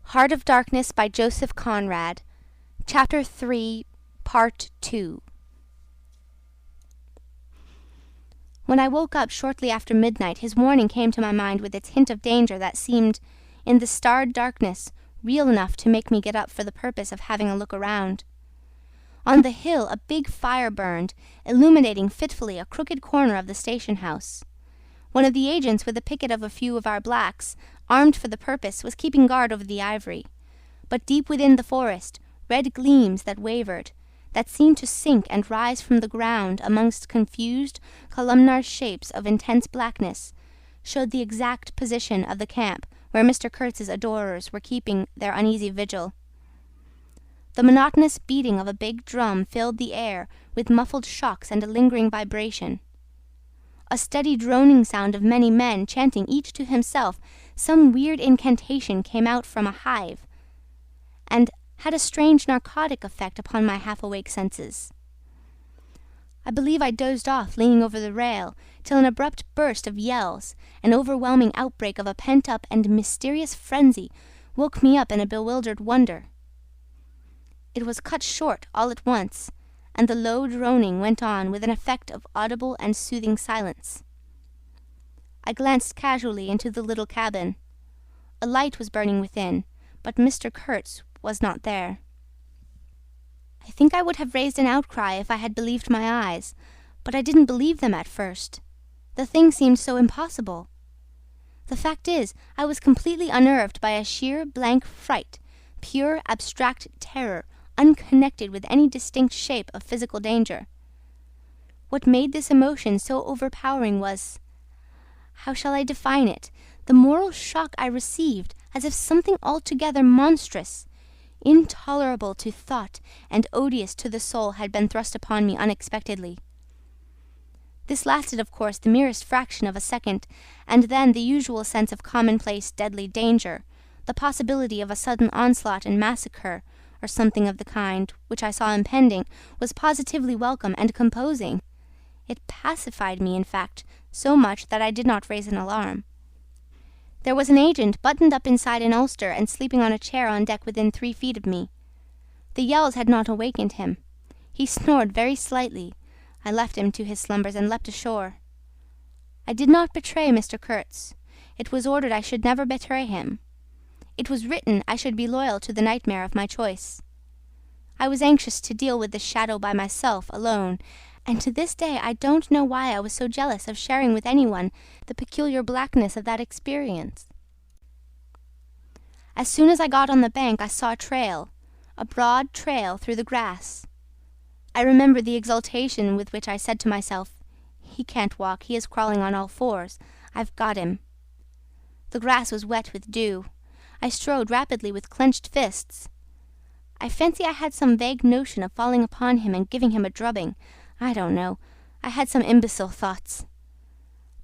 Heart of Darkness by Joseph Conrad. Chapter 3, Part 2. When I woke up shortly after midnight, his warning came to my mind with its hint of danger that seemed, in the starred darkness, real enough to make me get up for the purpose of having a look around. On the hill a big fire burned, illuminating fitfully a crooked corner of the station house. One of the agents, with a picket of a few of our blacks, armed for the purpose, was keeping guard over the ivory. But deep within the forest, red gleams that wavered, that seemed to sink and rise from the ground amongst confused, columnar shapes of intense blackness, showed the exact position of the camp where Mr. Kurtz's adorers were keeping their uneasy vigil. The monotonous beating of a big drum filled the air with muffled shocks and a lingering vibration. A steady droning sound of many men chanting each to himself some weird incantation came out from a hive, and had a strange narcotic effect upon my half-awake senses. I believe I dozed off, leaning over the rail, till an abrupt burst of yells, an overwhelming outbreak of a pent-up and mysterious frenzy, woke me up in a bewildered wonder. It was cut short all at once, and the low droning went on with an effect of audible and soothing silence. I glanced casually into the little cabin. A light was burning within, but Mr. Kurtz was not there. I think I would have raised an outcry if I had believed my eyes, but I didn't believe them at first. The thing seemed so impossible. The fact is, I was completely unnerved by a sheer blank fright, pure abstract terror, unconnected with any distinct shape of physical danger. What made this emotion so overpowering was, how shall I define it, the moral shock I received, as if something altogether monstrous, intolerable to thought and odious to the soul had been thrust upon me unexpectedly. This lasted, of course, the merest fraction of a second, and then the usual sense of commonplace deadly danger, the possibility of a sudden onslaught and massacre, or something of the kind, which I saw impending, was positively welcome and composing. It pacified me, in fact, so much that I did not raise an alarm. There was an agent buttoned up inside an ulster and sleeping on a chair on deck within 3 feet of me. The yells had not awakened him. He snored very slightly. I left him to his slumbers and leapt ashore. I did not betray Mr. Kurtz. It was ordered I should never betray him. It was written I should be loyal to the nightmare of my choice. I was anxious to deal with the shadow by myself, alone, and to this day I don't know why I was so jealous of sharing with anyone the peculiar blackness of that experience. As soon as I got on the bank, I saw a broad trail through the grass. I remember the exultation with which I said to myself, "He can't walk, he is crawling on all fours. I've got him." The grass was wet with dew. I strode rapidly with clenched fists. I fancy I had some vague notion of falling upon him and giving him a drubbing. I don't know. I had some imbecile thoughts.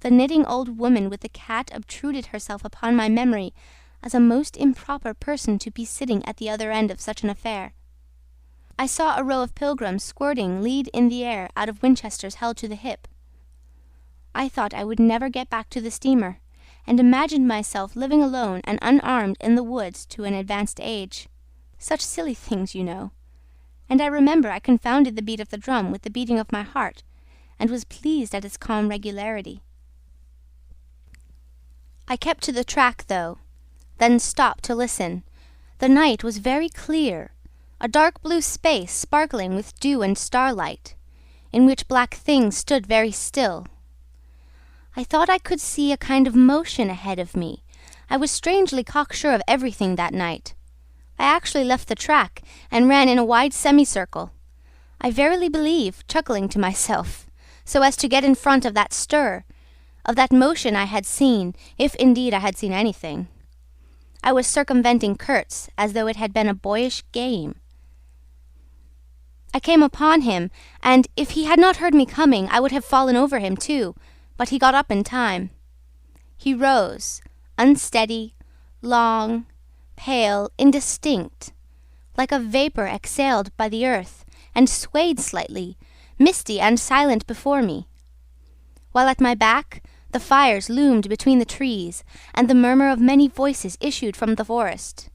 The knitting old woman with the cat obtruded herself upon my memory as a most improper person to be sitting at the other end of such an affair. I saw a row of pilgrims squirting lead in the air out of Winchesters held to the hip. I thought I would never get back to the steamer, and imagined myself living alone and unarmed in the woods to an advanced age. Such silly things, you know. And I remember I confounded the beat of the drum with the beating of my heart, and was pleased at its calm regularity. I kept to the track, though, then stopped to listen. The night was very clear, a dark blue space sparkling with dew and starlight, in which black things stood very still. I thought I could see a kind of motion ahead of me. I was strangely cocksure of everything that night. I actually left the track and ran in a wide semicircle, I verily believe, chuckling to myself, so as to get in front of that stir, of that motion I had seen, if indeed I had seen anything. I was circumventing Kurtz as though it had been a boyish game. I came upon him, and if he had not heard me coming, I would have fallen over him too, but he got up in time. He rose, unsteady, long, pale, indistinct, like a vapour exhaled by the earth, and swayed slightly, misty and silent before me, while at my back the fires loomed between the trees, and the murmur of many voices issued from the forest.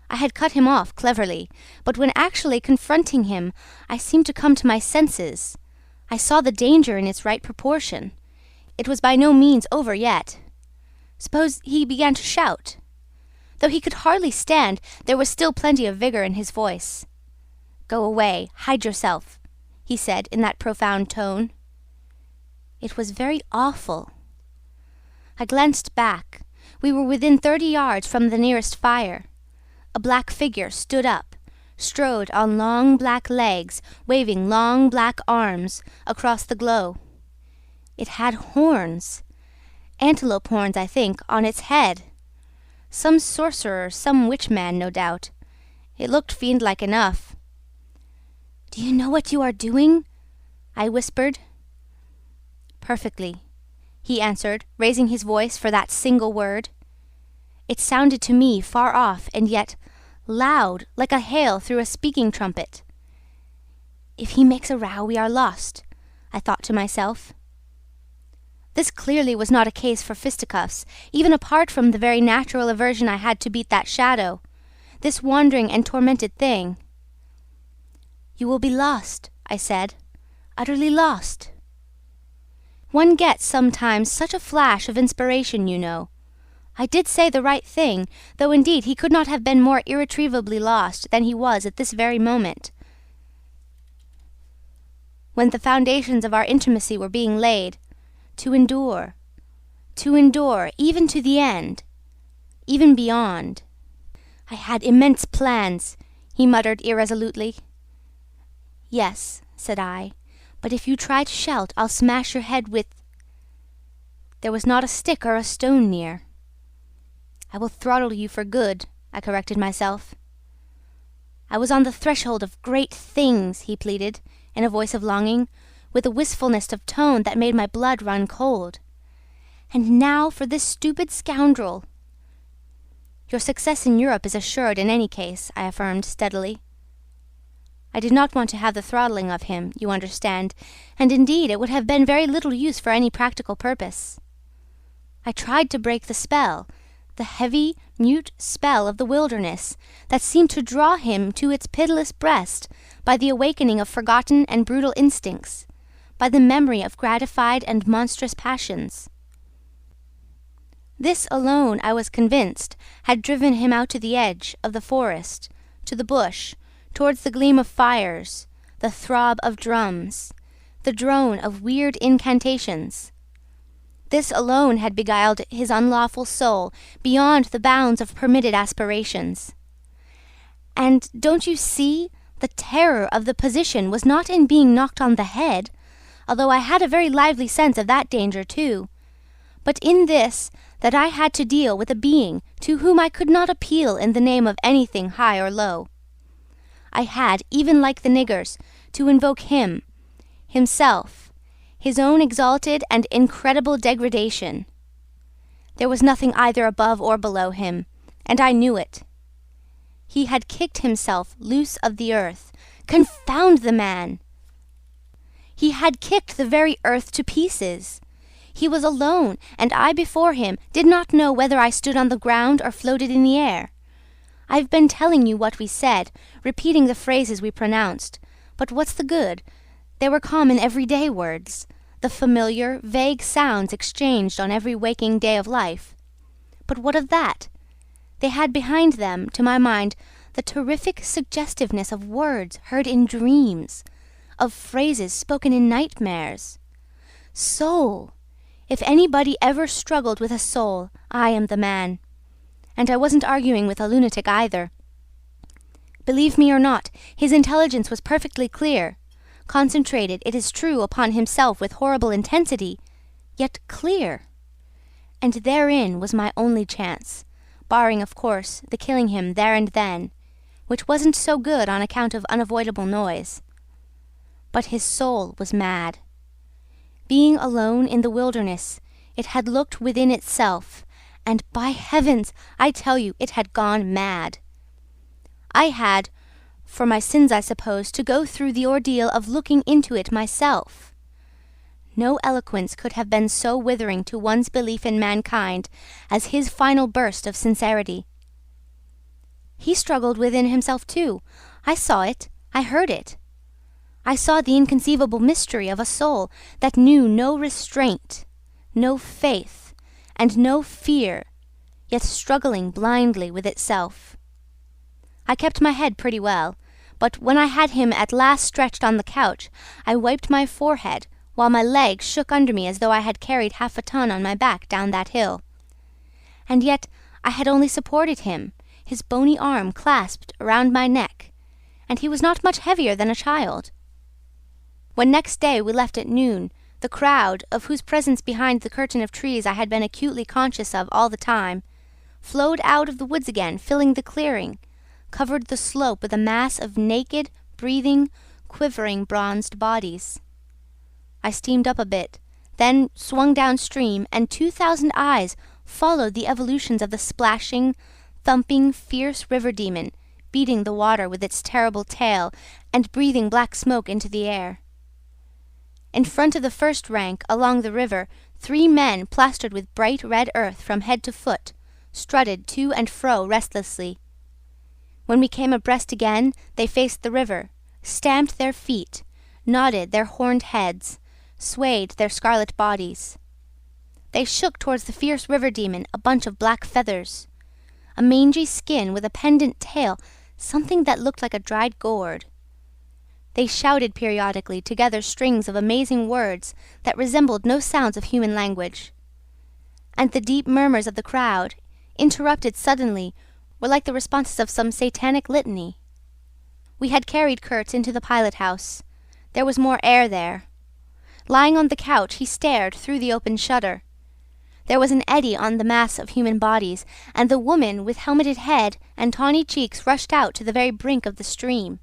I had cut him off cleverly, but when actually confronting him, I seemed to come to my senses. I saw the danger in its right proportion. It was by no means over yet. Suppose he began to shout. Though he could hardly stand, there was still plenty of vigour in his voice. "Go away, hide yourself," he said in that profound tone. It was very awful. I glanced back. We were within 30 yards from the nearest fire. A black figure stood up, strode on long black legs, waving long black arms across the glow. It had horns, antelope horns, I think, on its head. Some sorcerer, some witch man, no doubt. It looked fiend-like enough. "Do you know what you are doing?" I whispered. "Perfectly," he answered, raising his voice for that single word. It sounded to me far off, and yet loud, like a hail through a speaking trumpet. "If he makes a row, we are lost," I thought to myself. This clearly was not a case for fisticuffs, even apart from the very natural aversion I had to beat that shadow, this wandering and tormented thing. "You will be lost," I said, "utterly lost." One gets sometimes such a flash of inspiration, you know. I did say the right thing, though indeed he could not have been more irretrievably lost than he was at this very moment, when the foundations of our intimacy were being laid, to endure, even to the end, even beyond. "I had immense plans," he muttered irresolutely. "Yes," said I, "but if you try to shout, I'll smash your head with—" There was not a stick or a stone near. "I will throttle you for good," I corrected myself. "I was on the threshold of great things," he pleaded, in a voice of longing, with a wistfulness of tone that made my blood run cold. "And now for this stupid scoundrel—" "Your success in Europe is assured in any case," I affirmed steadily. I did not want to have the throttling of him, you understand, and indeed it would have been very little use for any practical purpose. I tried to break the spell, the heavy, mute spell of the wilderness, that seemed to draw him to its pitiless breast by the awakening of forgotten and brutal instincts, by the memory of gratified and monstrous passions. This alone, I was convinced, had driven him out to the edge of the forest, to the bush, towards the gleam of fires, the throb of drums, the drone of weird incantations. This alone had beguiled his unlawful soul beyond the bounds of permitted aspirations. And don't you see, the terror of the position was not in being knocked on the head, although I had a very lively sense of that danger too, but in this, that I had to deal with a being to whom I could not appeal in the name of anything high or low. I had, even like the niggers, to invoke him, himself, his own exalted and incredible degradation. There was nothing either above or below him, and I knew it. He had kicked himself loose of the earth. Confound the man! He had kicked the very earth to pieces. He was alone, and I before him did not know whether I stood on the ground or floated in the air. I've been telling you what we said, repeating the phrases we pronounced, but what's the good? They were common everyday words, the familiar, vague sounds exchanged on every waking day of life. But what of that? They had behind them, to my mind, the terrific suggestiveness of words heard in dreams, of phrases spoken in nightmares. Soul! If anybody ever struggled with a soul, I am the man. And I wasn't arguing with a lunatic either. Believe me or not, his intelligence was perfectly clear, concentrated, it is true, upon himself with horrible intensity, yet clear. And therein was my only chance, barring, of course, the killing him there and then, which wasn't so good on account of unavoidable noise. But his soul was mad. Being alone in the wilderness, it had looked within itself, and by heavens, I tell you, it had gone mad. I had, for my sins I suppose, to go through the ordeal of looking into it myself. No eloquence could have been so withering to one's belief in mankind as his final burst of sincerity. He struggled within himself too. I saw it. I heard it. I saw the inconceivable mystery of a soul that knew no restraint, no faith, and no fear, yet struggling blindly with itself. I kept my head pretty well, but when I had him at last stretched on the couch, I wiped my forehead, while my legs shook under me as though I had carried 1/2 ton on my back down that hill. And yet I had only supported him, his bony arm clasped around my neck, and he was not much heavier than a child. When next day we left at noon, the crowd, of whose presence behind the curtain of trees I had been acutely conscious of all the time, flowed out of the woods again, filling the clearing, covered the slope with a mass of naked, breathing, quivering bronzed bodies. I steamed up a bit, then swung downstream, and 2,000 eyes followed the evolutions of the splashing, thumping, fierce river demon, beating the water with its terrible tail and breathing black smoke into the air. In front of the first rank, along the river, 3 men plastered with bright red earth from head to foot strutted to and fro restlessly. When we came abreast again, they faced the river, stamped their feet, nodded their horned heads, swayed their scarlet bodies. They shook towards the fierce river demon a bunch of black feathers, a mangy skin with a pendant tail, something that looked like a dried gourd. They shouted periodically together strings of amazing words that resembled no sounds of human language. And the deep murmurs of the crowd, interrupted suddenly, were like the responses of some satanic litany. We had carried Kurtz into the pilot-house. There was more air there. Lying on the couch, he stared through the open shutter. There was an eddy on the mass of human bodies, and the woman with helmeted head and tawny cheeks rushed out to the very brink of the stream.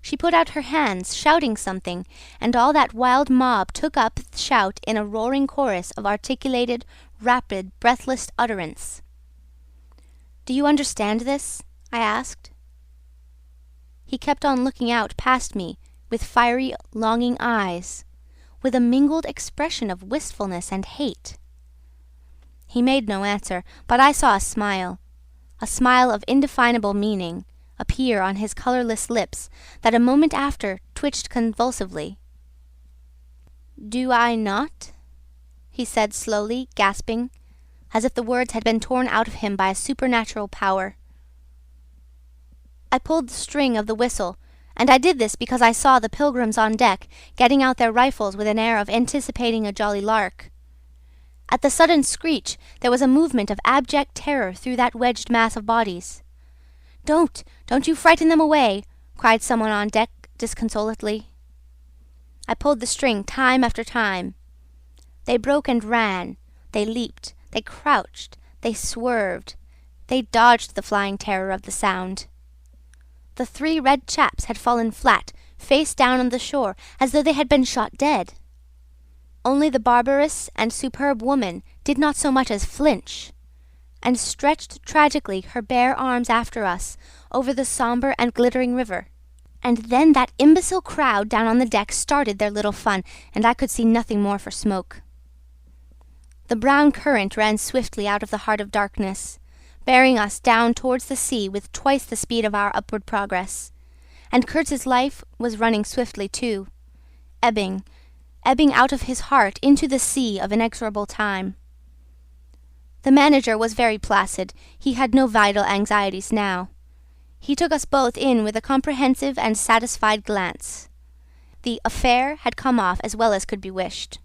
She put out her hands, shouting something, and all that wild mob took up the shout in a roaring chorus of articulated, rapid, breathless utterance. "Do you understand this?" I asked. He kept on looking out past me with fiery, longing eyes, with a mingled expression of wistfulness and hate. He made no answer, but I saw a smile of indefinable meaning, appear on his colourless lips that a moment after twitched convulsively. "Do I not?" he said slowly, gasping, as if the words had been torn out of him by a supernatural power. I pulled the string of the whistle, and I did this because I saw the pilgrims on deck getting out their rifles with an air of anticipating a jolly lark. At the sudden screech, there was a movement of abject terror through that wedged mass of bodies. Don't you frighten them away," cried someone on deck disconsolately. I pulled the string time after time. They broke and ran, they leaped, they crouched, they swerved, they dodged the flying terror of the sound. The 3 red chaps had fallen flat, face down on the shore, as though they had been shot dead. Only the barbarous and superb woman did not so much as flinch, and stretched tragically her bare arms after us over the sombre and glittering river. And then that imbecile crowd down on the deck started their little fun, and I could see nothing more for smoke. The brown current ran swiftly out of the heart of darkness, bearing us down towards the sea with twice the speed of our upward progress, and Kurtz's life was running swiftly too, ebbing out of his heart into the sea of inexorable time. The manager was very placid. He had no vital anxieties now. He took us both in with a comprehensive and satisfied glance. The affair had come off as well as could be wished.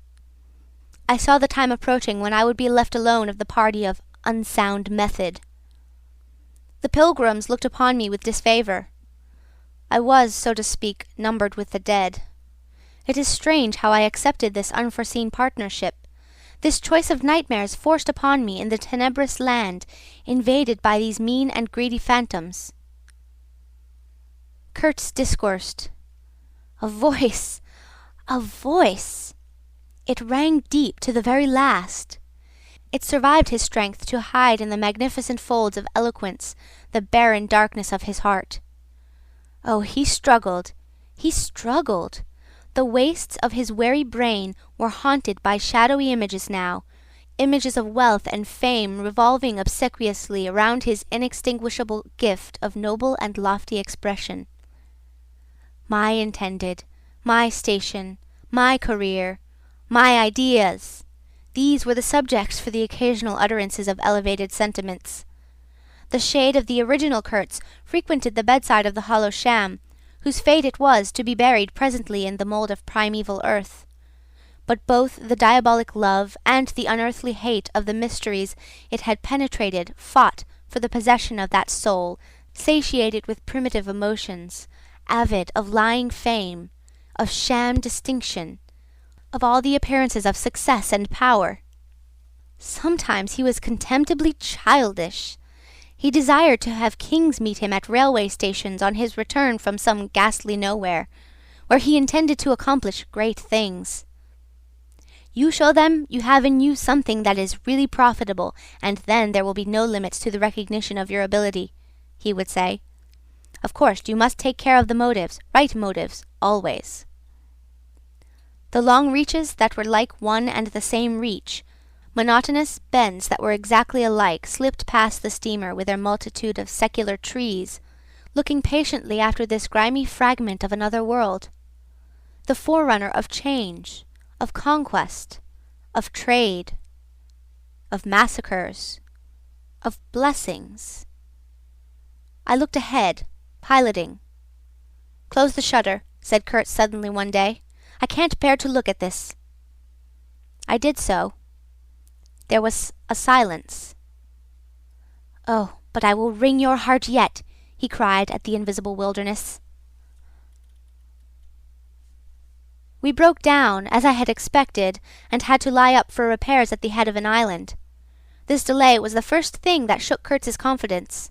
I saw the time approaching when I would be left alone of the party of unsound method. The pilgrims looked upon me with disfavour. I was, so to speak, numbered with the dead. It is strange how I accepted this unforeseen partnership, this choice of nightmares forced upon me in the tenebrous land invaded by these mean and greedy phantoms. Kurtz discoursed. A voice! It rang deep to the very last. It survived his strength to hide in the magnificent folds of eloquence the barren darkness of his heart. Oh, he struggled. The wastes of his weary brain were haunted by shadowy images now, images of wealth and fame revolving obsequiously around his inextinguishable gift of noble and lofty expression. My intended, my station, my career, my ideas, these were the subjects for the occasional utterances of elevated sentiments. The shade of the original Kurtz frequented the bedside of the hollow sham, whose fate it was to be buried presently in the mould of primeval earth. But both the diabolic love and the unearthly hate of the mysteries it had penetrated fought for the possession of that soul, satiated with primitive emotions, avid of lying fame, of sham distinction, of all the appearances of success and power. Sometimes he was contemptibly childish. He desired to have kings meet him at railway stations on his return from some ghastly nowhere, where he intended to accomplish great things. You show them you have in you something that is really profitable, and then there will be no limits to the recognition of your ability, he would say. Of course, you must take care of the motives, right motives, always. The long reaches that were like one and the same reach, monotonous bends that were exactly alike, slipped past the steamer with their multitude of secular trees, looking patiently after this grimy fragment of another world, the forerunner of change, of conquest, of trade, of massacres, of blessings. I looked ahead, piloting. "Close the shutter," said Kurtz suddenly one day. "I can't bear to look at this." I did so. There was a silence. "Oh, but I will wring your heart yet," he cried at the invisible wilderness. We broke down, as I had expected, and had to lie up for repairs at the head of an island. This delay was the first thing that shook Kurtz's confidence.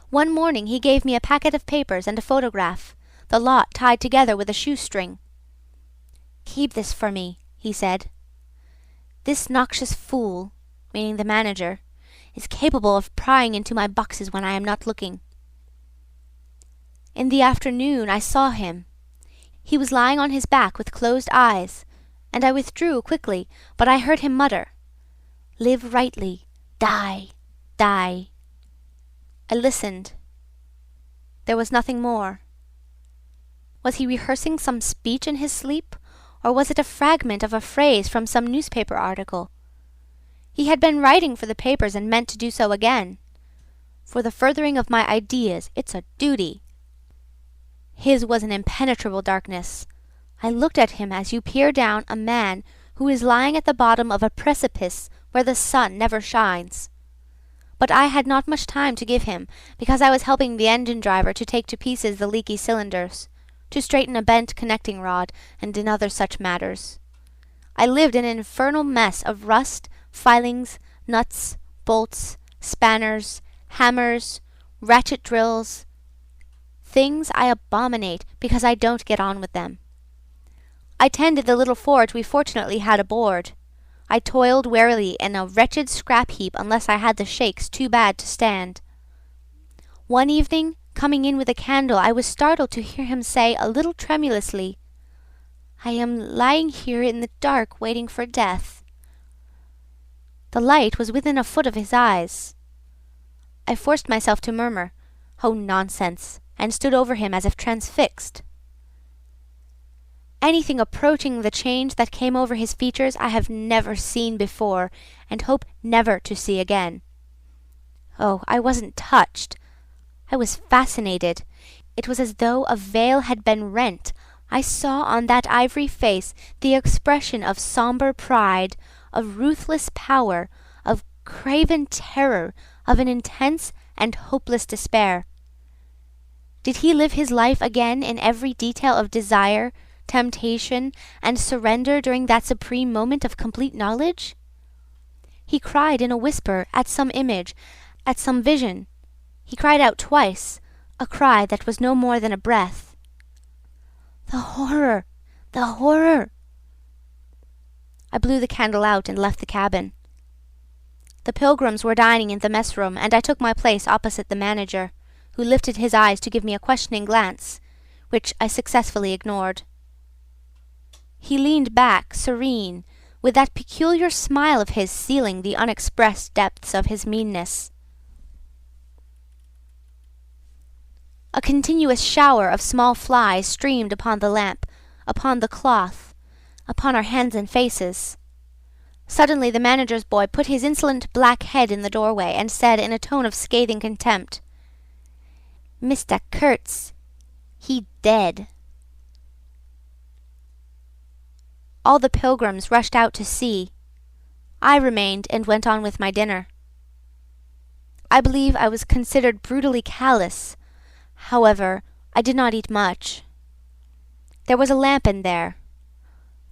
One morning he gave me a packet of papers and a photograph, the lot tied together with a shoestring. "Keep this for me," he said. "This noxious fool," meaning the manager, "is capable of prying into my boxes when I am not looking." In the afternoon I saw him. He was lying on his back with closed eyes, and I withdrew quickly, but I heard him mutter, "Live rightly, die, die." I listened. There was nothing more. Was he rehearsing some speech in his sleep, or was it a fragment of a phrase from some newspaper article? He had been writing for the papers and meant to do so again. For the furthering of my ideas, it's a duty. His was an impenetrable darkness. I looked at him as you peer down a man who is lying at the bottom of a precipice where the sun never shines. But I had not much time to give him, because I was helping the engine driver to take to pieces the leaky cylinders, to straighten a bent connecting rod, and in other such matters. I lived in an infernal mess of rust, filings, nuts, bolts, spanners, hammers, ratchet drills, things I abominate because I don't get on with them. I tended the little forge we fortunately had aboard. I toiled wearily in a wretched scrap heap unless I had the shakes too bad to stand. One evening, coming in with a candle, I was startled to hear him say a little tremulously, "I am lying here in the dark waiting for death." The light was within a foot of his eyes. I forced myself to murmur, "Oh, nonsense," and stood over him as if transfixed. Anything approaching the change that came over his features I have never seen before, and hope never to see again. Oh, I wasn't touched. I was fascinated. It was as though a veil had been rent. I saw on that ivory face the expression of sombre pride, of ruthless power, of craven terror, of an intense and hopeless despair. Did he live his life again in every detail of desire, temptation, and surrender during that supreme moment of complete knowledge? He cried in a whisper at some image, at some vision. He cried out twice, a cry that was no more than a breath. "The horror! The horror!" I blew the candle out and left the cabin. The pilgrims were dining in the mess room, and I took my place opposite the manager, who lifted his eyes to give me a questioning glance, which I successfully ignored. He leaned back, serene, with that peculiar smile of his sealing the unexpressed depths of his meanness. A continuous shower of small flies streamed upon the lamp, upon the cloth, upon our hands and faces. Suddenly the manager's boy put his insolent black head in the doorway and said in a tone of scathing contempt, "Mr. Kurtz, he dead." All the pilgrims rushed out to see. I remained and went on with my dinner. I believe I was considered brutally callous. However, I did not eat much. There was a lamp in there.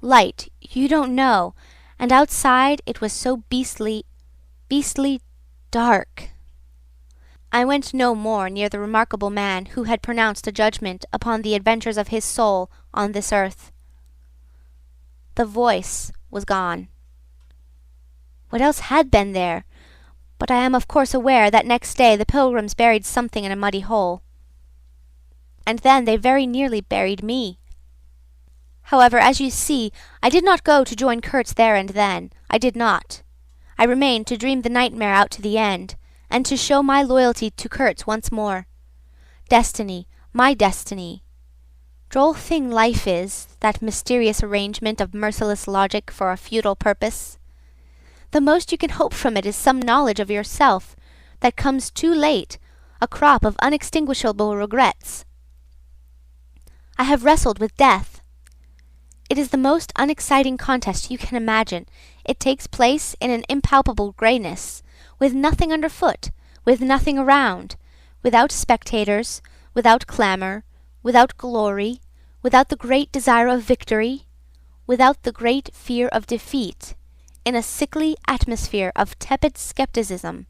Light, you don't know, and outside it was so beastly dark. I went no more near the remarkable man who had pronounced a judgment upon the adventures of his soul on this earth. The voice was gone. What else had been there? But I am of course aware that next day the pilgrims buried something in a muddy hole. And then they very nearly buried me. However, as you see, I did not go to join Kurtz there and then. I did not. I remained to dream the nightmare out to the end, and to show my loyalty to Kurtz once more. Destiny, my destiny. Droll thing life is, that mysterious arrangement of merciless logic for a futile purpose. The most you can hope from it is some knowledge of yourself, that comes too late, a crop of unextinguishable regrets. I have wrestled with death. It is the most unexciting contest you can imagine. It takes place in an impalpable greyness, with nothing underfoot, with nothing around, without spectators, without clamour, without glory, without the great desire of victory, without the great fear of defeat, in a sickly atmosphere of tepid scepticism,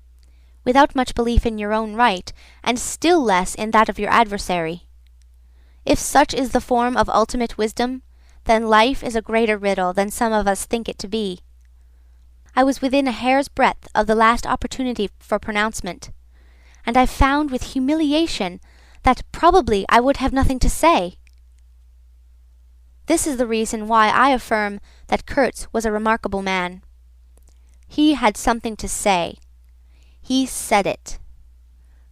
without much belief in your own right, and still less in that of your adversary. If such is the form of ultimate wisdom, then life is a greater riddle than some of us think it to be. I was within a hair's breadth of the last opportunity for pronouncement, and I found with humiliation that probably I would have nothing to say. This is the reason why I affirm that Kurtz was a remarkable man. He had something to say. He said it.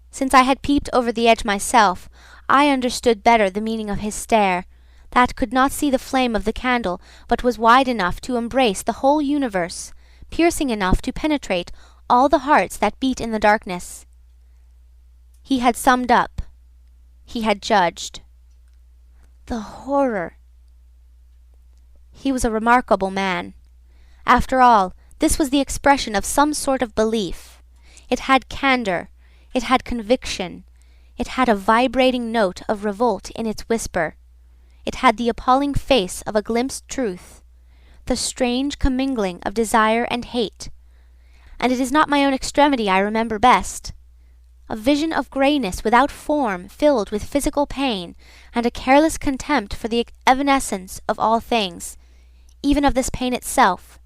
Since I had peeped over the edge myself, I understood better the meaning of his stare, that could not see the flame of the candle, but was wide enough to embrace the whole universe, piercing enough to penetrate all the hearts that beat in the darkness. He had summed up. He had judged. The horror! He was a remarkable man. After all, this was the expression of some sort of belief. It had candour. It had conviction. It had a vibrating note of revolt in its whisper. It had the appalling face of a glimpsed truth, the strange commingling of desire and hate. And it is not my own extremity I remember best. A vision of greyness without form, filled with physical pain, and a careless contempt for the evanescence of all things, even of this pain itself.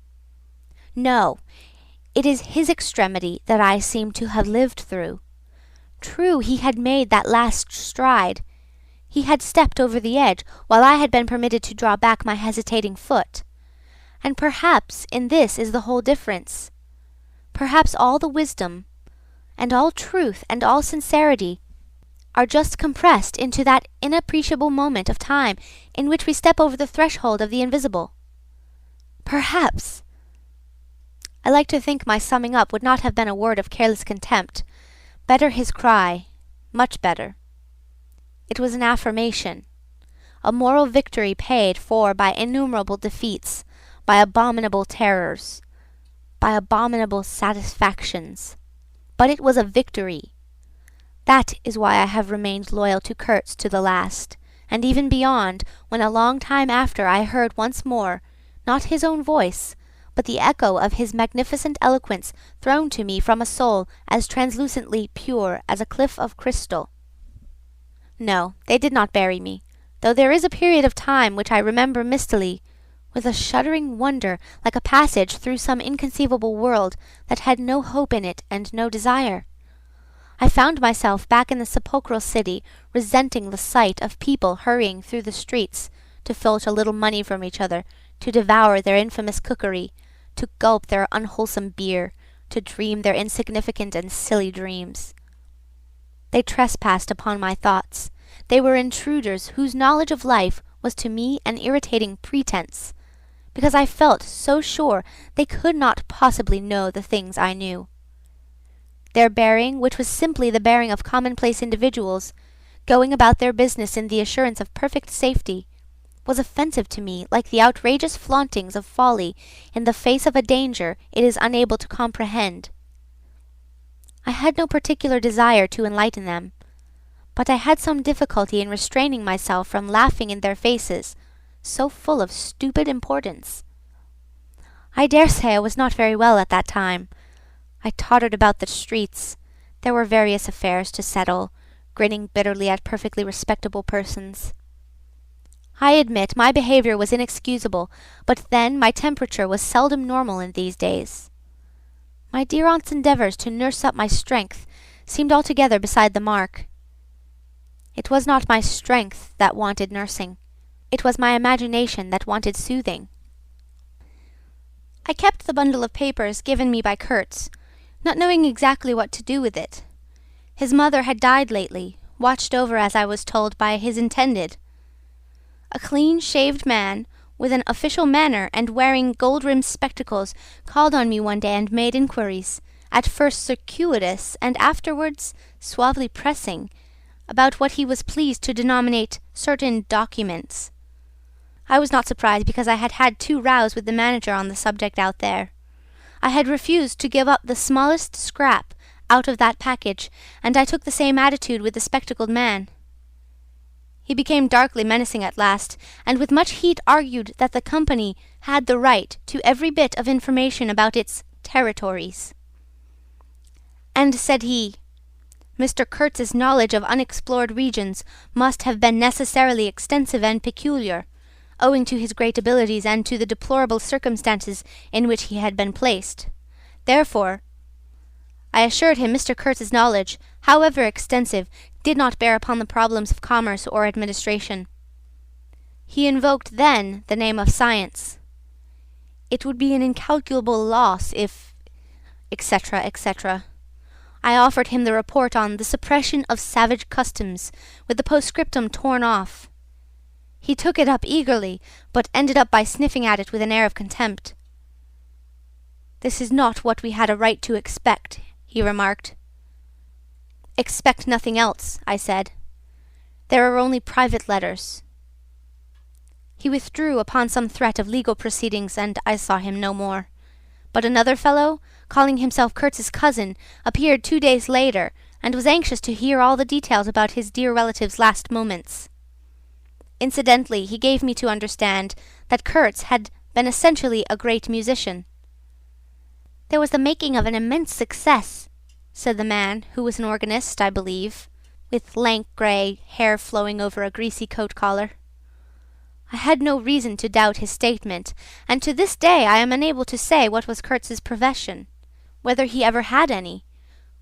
No, it is his extremity that I seem to have lived through. True, he had made that last stride. He had stepped over the edge, while I had been permitted to draw back my hesitating foot. And perhaps in this is the whole difference. Perhaps all the wisdom, and all truth, and all sincerity, are just compressed into that inappreciable moment of time in which we step over the threshold of the invisible. Perhaps! I like to think my summing up would not have been a word of careless contempt. Better his cry, much better. It was an affirmation, a moral victory paid for by innumerable defeats, by abominable terrors, by abominable satisfactions. But it was a victory. That is why I have remained loyal to Kurtz to the last, and even beyond, when a long time after I heard once more, not his own voice, but the echo of his magnificent eloquence thrown to me from a soul as translucently pure as a cliff of crystal. No, they did not bury me, though there is a period of time which I remember mistily, with a shuddering wonder, like a passage through some inconceivable world that had no hope in it and no desire. I found myself back in the sepulchral city, resenting the sight of people hurrying through the streets to filch a little money from each other, to devour their infamous cookery, to gulp their unwholesome beer, to dream their insignificant and silly dreams. They trespassed upon my thoughts. They were intruders whose knowledge of life was to me an irritating pretense, because I felt so sure they could not possibly know the things I knew. Their bearing, which was simply the bearing of commonplace individuals, going about their business in the assurance of perfect safety, was offensive to me like the outrageous flauntings of folly in the face of a danger it is unable to comprehend. I had no particular desire to enlighten them, but I had some difficulty in restraining myself from laughing in their faces, so full of stupid importance. I dare say I was not very well at that time. I tottered about the streets. There were various affairs to settle, grinning bitterly at perfectly respectable persons. I admit my behaviour was inexcusable, but then my temperature was seldom normal in these days. My dear aunt's endeavours to nurse up my strength seemed altogether beside the mark. It was not my strength that wanted nursing. It was my imagination that wanted soothing. I kept the bundle of papers given me by Kurtz, not knowing exactly what to do with it. His mother had died lately, watched over, as I was told, by his intended. A clean-shaved man, with an official manner and wearing gold-rimmed spectacles, called on me one day and made inquiries, at first circuitous and afterwards suavely pressing, about what he was pleased to denominate certain documents. I was not surprised, because I had had 2 rows with the manager on the subject out there. I had refused to give up the smallest scrap out of that package, and I took the same attitude with the spectacled man. He became darkly menacing at last, and with much heat argued that the company had the right to every bit of information about its territories. And, said he, Mr. Kurtz's knowledge of unexplored regions must have been necessarily extensive and peculiar, owing to his great abilities and to the deplorable circumstances in which he had been placed. Therefore, I assured him Mr. Kurtz's knowledge, however extensive, did not bear upon the problems of commerce or administration. He invoked then the name of science. It would be an incalculable loss if, etc., etc. I offered him the report on the suppression of savage customs, with the postscriptum torn off. He took it up eagerly, but ended up by sniffing at it with an air of contempt. "This is not what we had a right to expect," he remarked. "Expect nothing else," I said. "There are only private letters." He withdrew upon some threat of legal proceedings, and I saw him no more. But another fellow, calling himself Kurtz's cousin, appeared 2 days later, and was anxious to hear all the details about his dear relative's last moments. Incidentally, he gave me to understand that Kurtz had been essentially a great musician. "There was the making of an immense success," said the man, who was an organist, I believe, with lank grey hair flowing over a greasy coat-collar. I had no reason to doubt his statement, and to this day I am unable to say what was Kurtz's profession, whether he ever had any,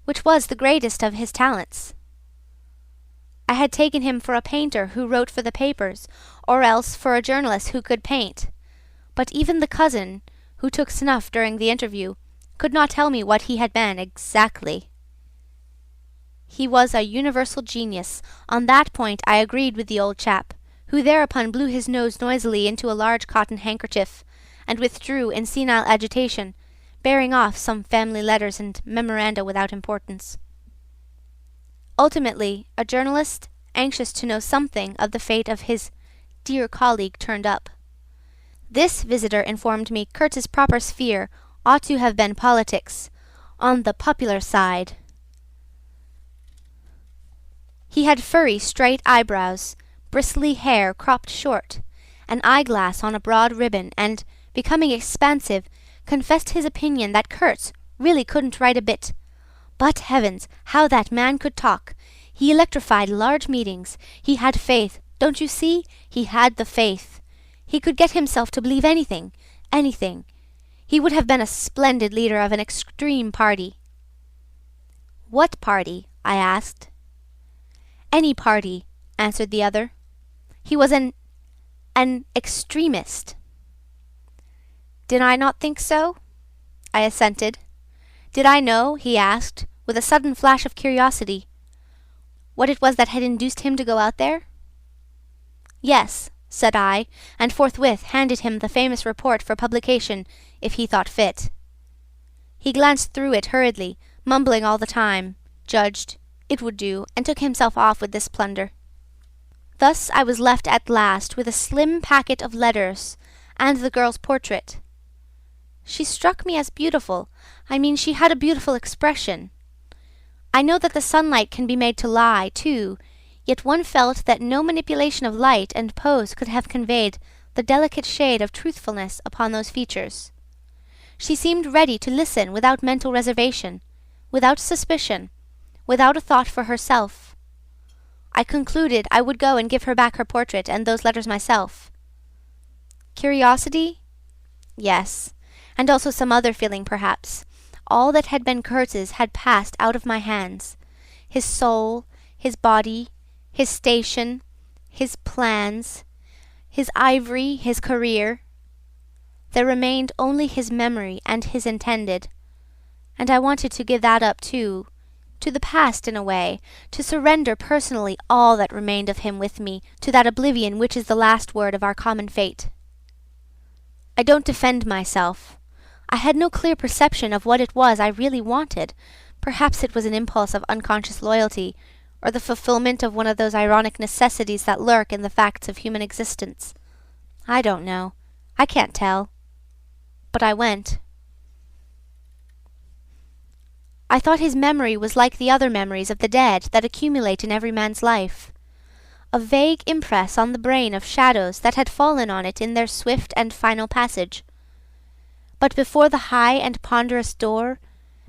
which was the greatest of his talents. I had taken him for a painter who wrote for the papers, or else for a journalist who could paint, but even the cousin, who took snuff during the interview, could not tell me what he had been exactly. He was a universal genius. On that point I agreed with the old chap, who thereupon blew his nose noisily into a large cotton handkerchief, and withdrew in senile agitation, bearing off some family letters and memoranda without importance. Ultimately, a journalist, anxious to know something of the fate of his dear colleague, turned up. This visitor informed me Kurtz's proper sphere ought to have been politics, on the popular side. He had furry, straight eyebrows, bristly hair cropped short, an eyeglass on a broad ribbon, and, becoming expansive, confessed his opinion that Kurtz really couldn't write a bit. But heavens, how that man could talk! He electrified large meetings. He had faith. Don't you see? He had the faith. He could get himself to believe anything, anything. He would have been a splendid leader of an extreme party. "What party?" I asked. "Any party," answered the other. "He was an extremist." Did I not think so? I assented. Did I know, he asked, with a sudden flash of curiosity, what it was that had induced him to go out there? Yes, said I, and forthwith handed him the famous report for publication, if he thought fit. He glanced through it hurriedly, mumbling all the time, judged it would do, and took himself off with this plunder. Thus I was left at last with a slim packet of letters and the girl's portrait. She struck me as beautiful. I mean, she had a beautiful expression. I know that the sunlight can be made to lie, too, yet one felt that no manipulation of light and pose could have conveyed the delicate shade of truthfulness upon those features. She seemed ready to listen without mental reservation, without suspicion, without a thought for herself. I concluded I would go and give her back her portrait and those letters myself. Curiosity? Yes, and also some other feeling, perhaps. All that had been Kurtz's had passed out of my hands. His soul, his body, his station, his plans, his ivory, his career. There remained only his memory and his intended. And I wanted to give that up too, to the past in a way, to surrender personally all that remained of him with me to that oblivion which is the last word of our common fate. I don't defend myself. I had no clear perception of what it was I really wanted. Perhaps it was an impulse of unconscious loyalty, or the fulfillment of one of those ironic necessities that lurk in the facts of human existence. I don't know. I can't tell. But I went. I thought his memory was like the other memories of the dead that accumulate in every man's life. A vague impress on the brain of shadows that had fallen on it in their swift and final passage. But before the high and ponderous door,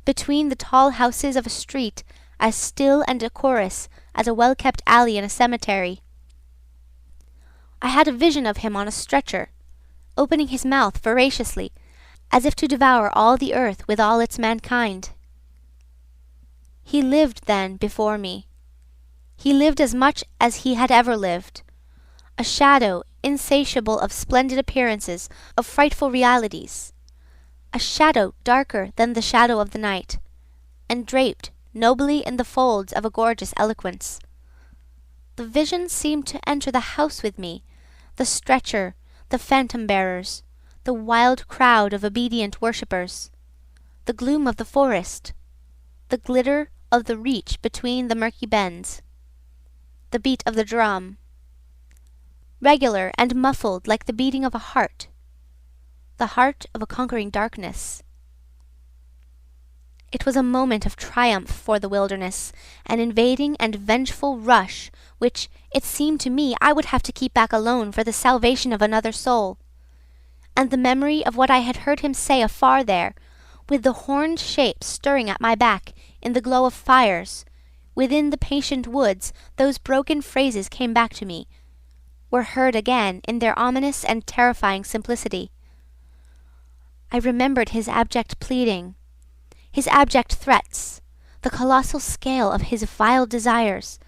between the tall houses of a street as still and decorous as a well-kept alley in a cemetery, I had a vision of him on a stretcher, opening his mouth voraciously, as if to devour all the earth with all its mankind. He lived then before me. He lived as much as he had ever lived, a shadow insatiable of splendid appearances, of frightful realities, a shadow darker than the shadow of the night, and draped nobly in the folds of a gorgeous eloquence. The vision seemed to enter the house with me, the stretcher, the phantom-bearers, the wild crowd of obedient worshippers, the gloom of the forest, the glitter of the reach between the murky bends, the beat of the drum, regular and muffled like the beating of a heart, the heart of a conquering darkness. It was a moment of triumph for the wilderness, an invading and vengeful rush which, it seemed to me, I would have to keep back alone for the salvation of another soul. And the memory of what I had heard him say afar there, with the horned shapes stirring at my back in the glow of fires, within the patient woods, those broken phrases came back to me, were heard again in their ominous and terrifying simplicity. I remembered his abject pleading, his abject threats, the colossal scale of his vile desires,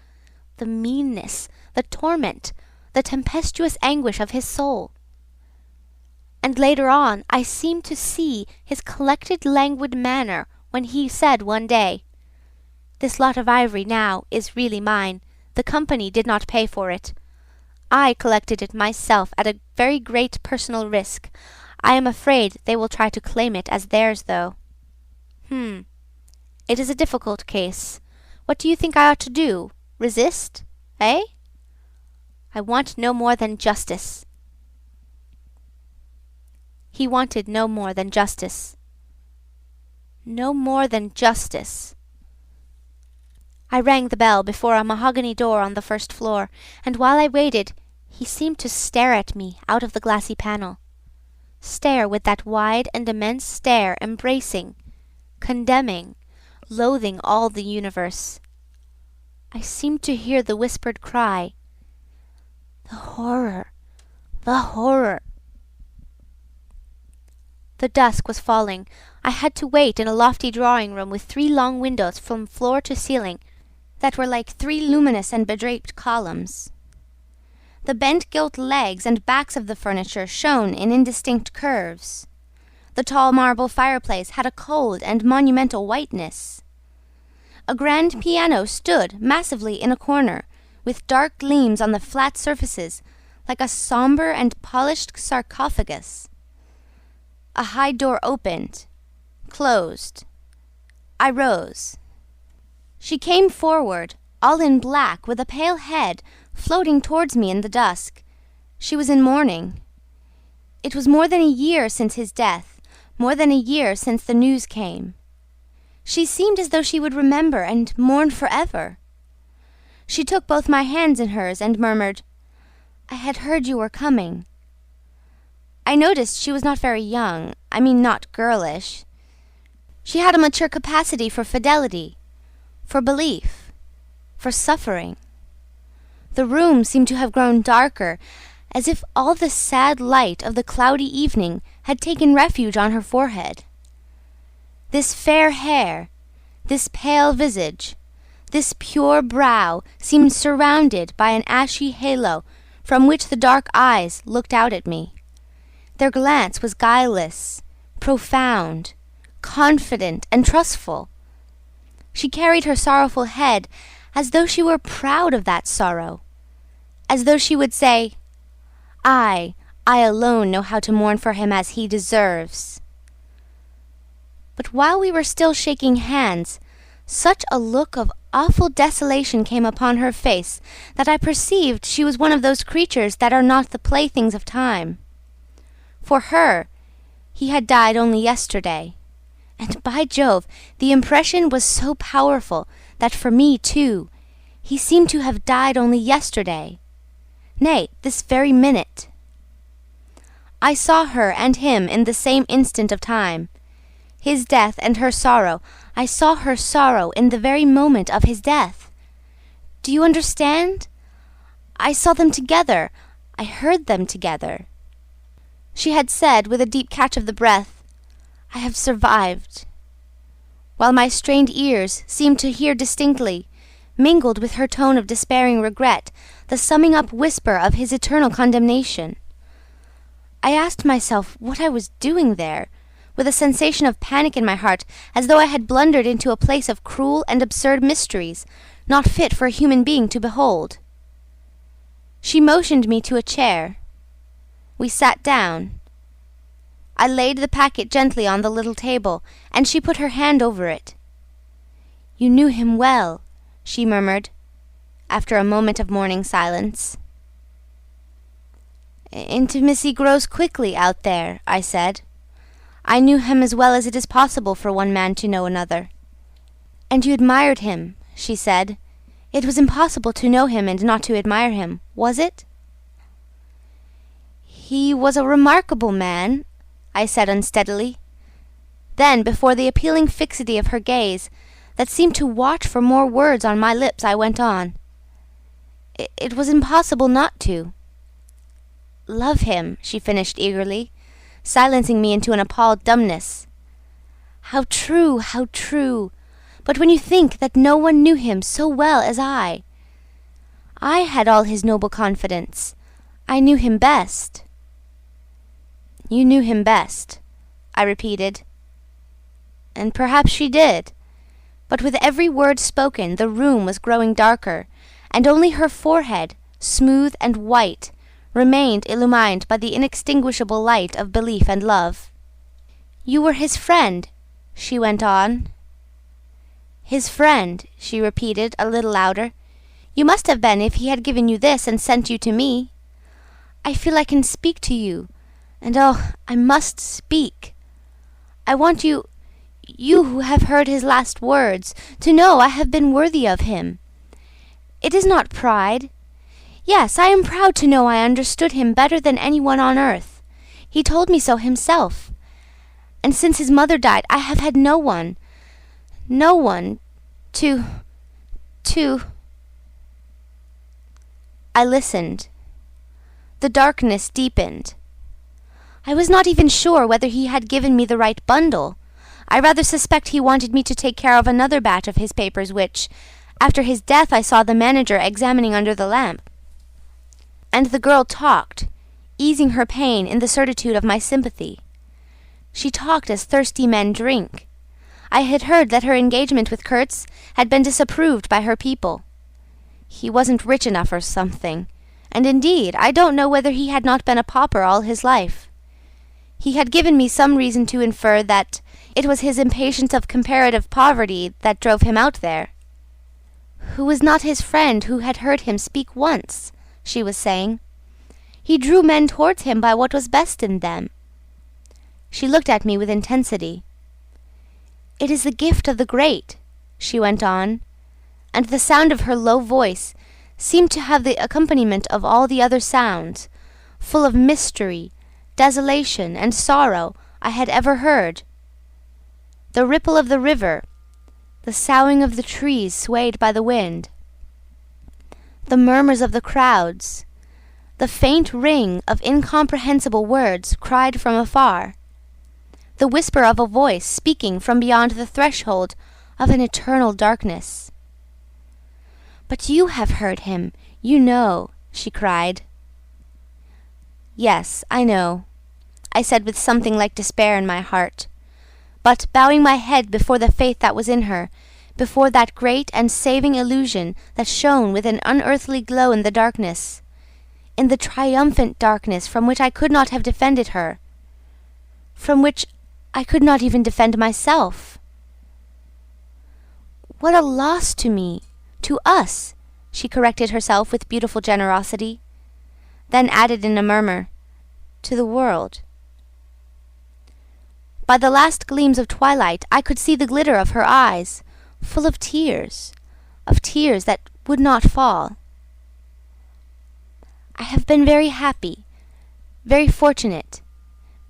the meanness, the torment, the tempestuous anguish of his soul. And later on I seemed to see his collected languid manner when he said one day, "This lot of ivory now is really mine. The company did not pay for it. I collected it myself at a very great personal risk. I am afraid they will try to claim it as theirs, though." It is a difficult case. What do you think I ought to do? Resist? Eh? I want no more than justice. He wanted no more than justice. No more than justice. I rang the bell before a mahogany door on the first floor, and while I waited, he seemed to stare at me out of the glassy panel. Stare with that wide and immense stare embracing, condemning, loathing all the universe. I seemed to hear the whispered cry, "The horror! The horror!" The dusk was falling. I had to wait in a lofty drawing-room with 3 long windows from floor to ceiling that were like 3 luminous and bedraped columns. The bent gilt legs and backs of the furniture shone in indistinct curves. The tall marble fireplace had a cold and monumental whiteness. A grand piano stood massively in a corner, with dark gleams on the flat surfaces, like a sombre and polished sarcophagus. A high door opened, closed. I rose. She came forward, all in black, with a pale head, floating towards me in the dusk. She was in mourning. It was more than a year since his death, more than a year since the news came. She seemed as though she would remember and mourn forever. She took both my hands in hers and murmured, "I had heard you were coming." I noticed she was not very young, I mean not girlish. She had a mature capacity for fidelity, for belief, for suffering. The room seemed to have grown darker, as if all the sad light of the cloudy evening had taken refuge on her forehead. This fair hair, this pale visage, this pure brow seemed surrounded by an ashy halo from which the dark eyes looked out at me. Their glance was guileless, profound, confident, and trustful. She carried her sorrowful head as though she were proud of that sorrow, as though she would say, I alone know how to mourn for him as he deserves." But while we were still shaking hands, such a look of awful desolation came upon her face that I perceived she was one of those creatures that are not the playthings of time. For her, he had died only yesterday, and by Jove, the impression was so powerful that for me too, he seemed to have died only yesterday. Nay, this very minute. I saw her and him in the same instant of time. His death and her sorrow. I saw her sorrow in the very moment of his death. Do you understand? I saw them together. I heard them together. She had said, with a deep catch of the breath, "I have survived," while my strained ears seemed to hear distinctly, mingled with her tone of despairing regret, the summing up whisper of his eternal condemnation. I asked myself what I was doing there, with a sensation of panic in my heart, as though I had blundered into a place of cruel and absurd mysteries, not fit for a human being to behold. She motioned me to a chair. We sat down. I laid the packet gently on the little table, and she put her hand over it. "You knew him well," she murmured, after a moment of mourning silence. "Intimacy grows quickly out there," I said. "I knew him as well as it is possible for one man to know another." "And you admired him," she said. "It was impossible to know him and not to admire him, was it?" "He was a remarkable man," I said unsteadily. Then, before the appealing fixity of her gaze, that seemed to watch for more words on my lips, I went on. "It was impossible not to." "Love him," she finished eagerly, silencing me into an appalled dumbness. "How true, how true! But when you think that no one knew him so well as I had all his noble confidence. I knew him best." "You knew him best," I repeated. And perhaps she did. But with every word spoken, the room was growing darker, and only her forehead, smooth and white, remained illumined by the inextinguishable light of belief and love. "You were his friend," she went on. "His friend," she repeated, a little louder. "You must have been if he had given you this and sent you to me. I feel I can speak to you, and oh, I must speak. I want you who have heard his last words, to know I have been worthy of him. It is not pride. Yes, I am proud to know I understood him better than anyone on earth. He told me so himself. And since his mother died, I have had no one to... I listened. The darkness deepened. I was not even sure whether he had given me the right bundle. I rather suspect he wanted me to take care of another batch of his papers which, after his death, I saw the manager examining under the lamp. And the girl talked, easing her pain in the certitude of my sympathy. She talked as thirsty men drink. I had heard that her engagement with Kurtz had been disapproved by her people. He wasn't rich enough or something, and indeed I don't know whether he had not been a pauper all his life. He had given me some reason to infer that it was his impatience of comparative poverty that drove him out there. Who was not his friend who had heard him speak once, she was saying. He drew men towards him by what was best in them. She looked at me with intensity. It is the gift of the great, she went on, and the sound of her low voice seemed to have the accompaniment of all the other sounds, full of mystery, desolation, and sorrow, I had ever heard. The ripple of the river, the soughing of the trees swayed by the wind, the murmurs of the crowds, the faint ring of incomprehensible words cried from afar, the whisper of a voice speaking from beyond the threshold of an eternal darkness. "But you have heard him, you know," she cried. "Yes, I know," I said with something like despair in my heart, but bowing my head before the faith that was in her, before that great and saving illusion that shone with an unearthly glow in the darkness, in the triumphant darkness from which I could not have defended her, from which I could not even defend myself. "What a loss to me, to us," she corrected herself with beautiful generosity, then added in a murmur, "to the world." By the last gleams of twilight I could see the glitter of her eyes, full of tears that would not fall. "I have been very happy, very fortunate,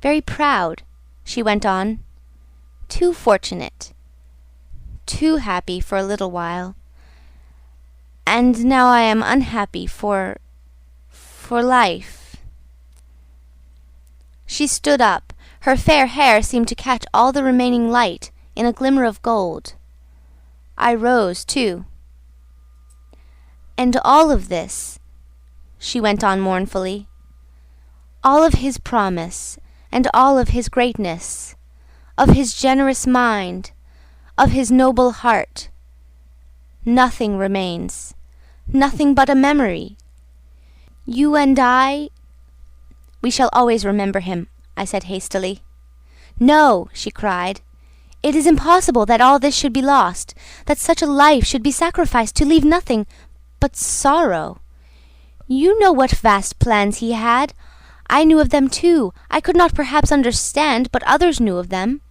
very proud," she went on. "Too fortunate, too happy for a little while. And now I am unhappy for life." She stood up. Her fair hair seemed to catch all the remaining light in a glimmer of gold. I rose, too. "And all of this," she went on mournfully, "all of his promise, and all of his greatness, of his generous mind, of his noble heart, nothing remains, nothing but a memory. You and I—" "We shall always remember him," I said hastily. "No," she cried. "It is impossible that all this should be lost, that such a life should be sacrificed to leave nothing but sorrow. You know what vast plans he had. I knew of them too. I could not perhaps understand, but others knew of them.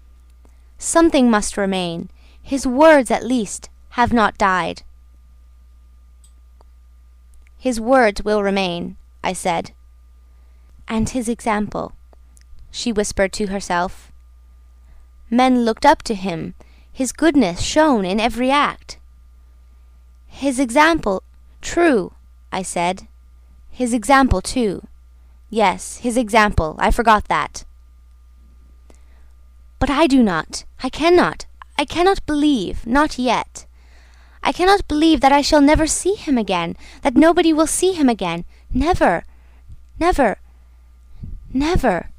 Something must remain. His words, at least, have not died." "His words will remain," I said. "And his example," she whispered to herself. "Men looked up to him. His goodness shone in every act." "His example, true," I said. "His example, too. Yes, his example, I forgot that." "But I do not. I cannot believe, not yet. I cannot believe that I shall never see him again, that nobody will see him again. Never, never, never."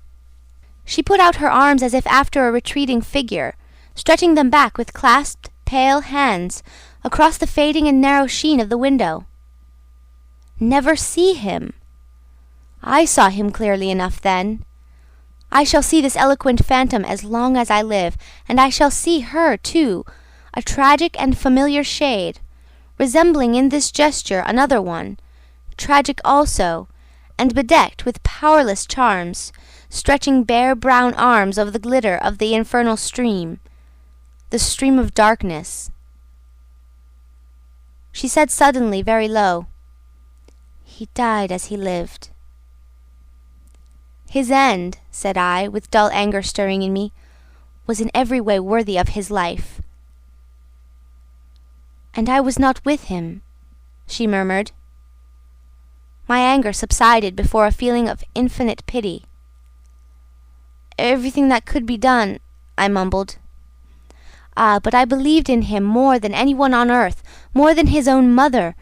She put out her arms as if after a retreating figure, stretching them back with clasped, pale hands across the fading and narrow sheen of the window. Never see him! I saw him clearly enough then. I shall see this eloquent phantom as long as I live, and I shall see her, too, a tragic and familiar shade, resembling in this gesture another one, tragic also, and bedecked with powerless charms, stretching bare brown arms over the glitter of the infernal stream, the stream of darkness. She said suddenly, very low, "He died as he lived." "His end," said I, with dull anger stirring in me, "was in every way worthy of his life." "And I was not with him," she murmured. My anger subsided before a feeling of infinite pity. "Everything that could be done," I mumbled. "Ah, but I believed in him more than anyone on earth, more than his own mother,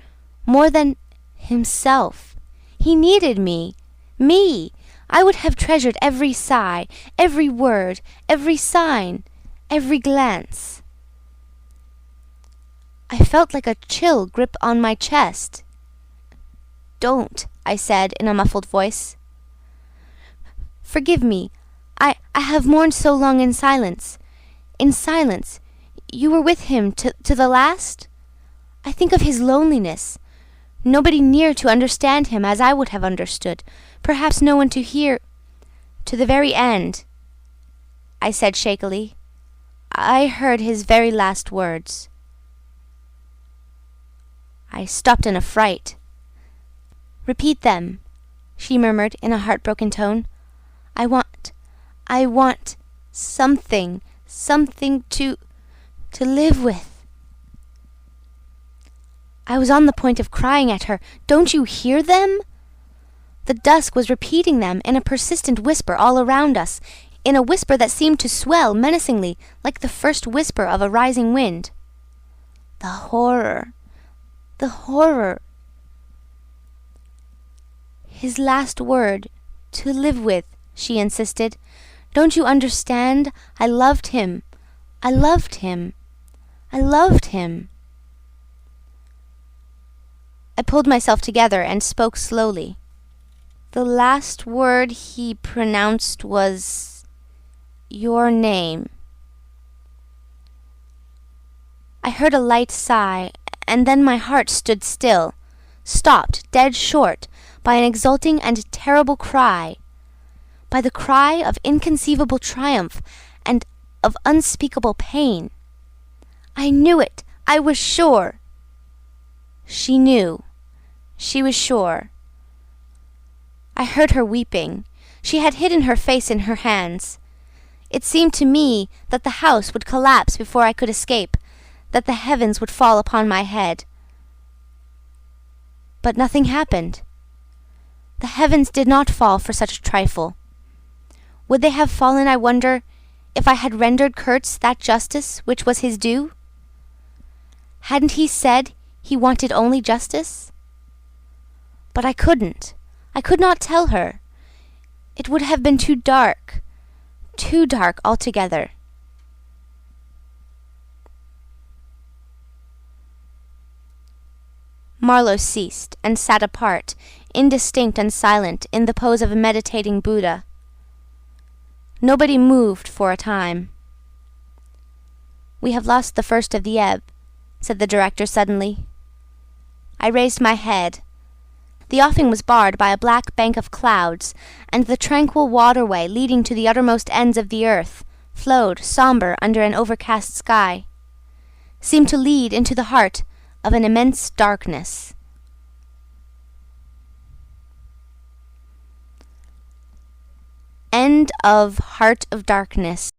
more than himself. He needed me. I would have treasured every sigh, every word, every sign, every glance. I felt like a chill grip on my chest. "Don't," I said in a muffled voice. "Forgive me. I have mourned so long in silence. In silence. You were with him to the last? I think of his loneliness. Nobody near to understand him as I would have understood. Perhaps no one to hear. To the very end," I said shakily. "I heard his very last words." I stopped in a fright. "Repeat them," she murmured in a heartbroken tone. I want something to live with." I was on the point of crying at her. "Don't you hear them?" The dusk was repeating them in a persistent whisper all around us, in a whisper that seemed to swell menacingly like the first whisper of a rising wind. The horror, the horror. "His last word, to live with," she insisted. "Don't you understand? I loved him. I loved him. I loved him." I pulled myself together and spoke slowly. "The last word he pronounced was your name." I heard a light sigh, and then my heart stood still, stopped dead short by an exulting and terrible cry, by the cry of inconceivable triumph and of unspeakable pain. I knew it. I was sure. She knew. She was sure. I heard her weeping. She had hidden her face in her hands. It seemed to me that the house would collapse before I could escape, that the heavens would fall upon my head. But nothing happened. The heavens did not fall for such a trifle. Would they have fallen, I wonder, if I had rendered Kurtz that justice which was his due? Hadn't he said he wanted only justice? But I couldn't. I could not tell her. It would have been too dark altogether. Marlow ceased and sat apart, indistinct and silent, in the pose of a meditating Buddha. Nobody moved for a time. "We have lost the first of the ebb," said the director suddenly. I raised my head. The offing was barred by a black bank of clouds, and the tranquil waterway leading to the uttermost ends of the earth flowed sombre under an overcast sky, seemed to lead into the heart of an immense darkness. End of Heart of Darkness.